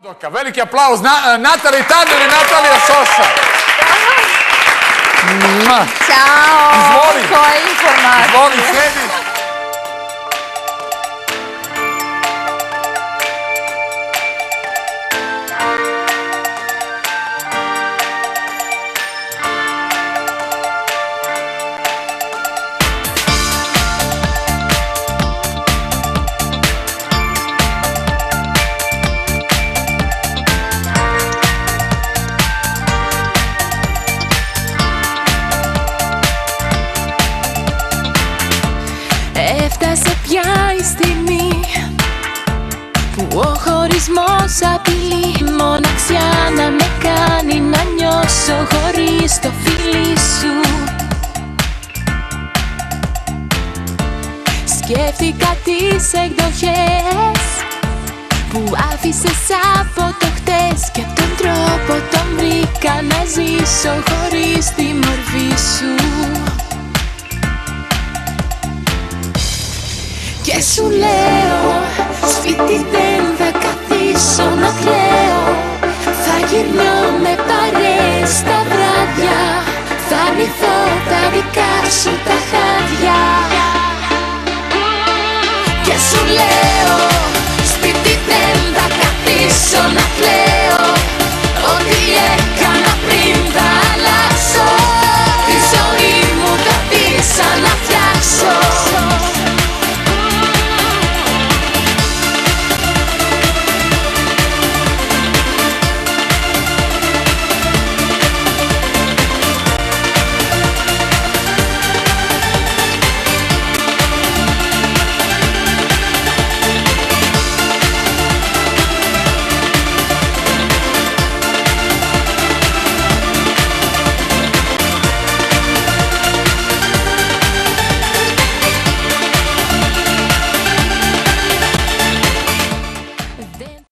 Veliki aplauz Nataliji Tandor i Natalija Sosa. Ćao! Izvoli. Koje informacije? Izvoli, sedi. Έφτασε πια η στιγμή που ο χωρισμός απειλεί, μοναξιά να με κάνει να νιώσω χωρίς το φίλι σου. Σκέφτηκα τις εκδοχές που άφησες από το χτες και τον τρόπο τον βρήκα να ζήσω χωρίς τη μορφή σου. Και σου λέω, σπίτι δεν θα καθίσω να κλαίω. Θα γυρνώ με παρέες τα βράδια, θα αρνηθώ τα δικά σου τα χάδια. Και σου λέω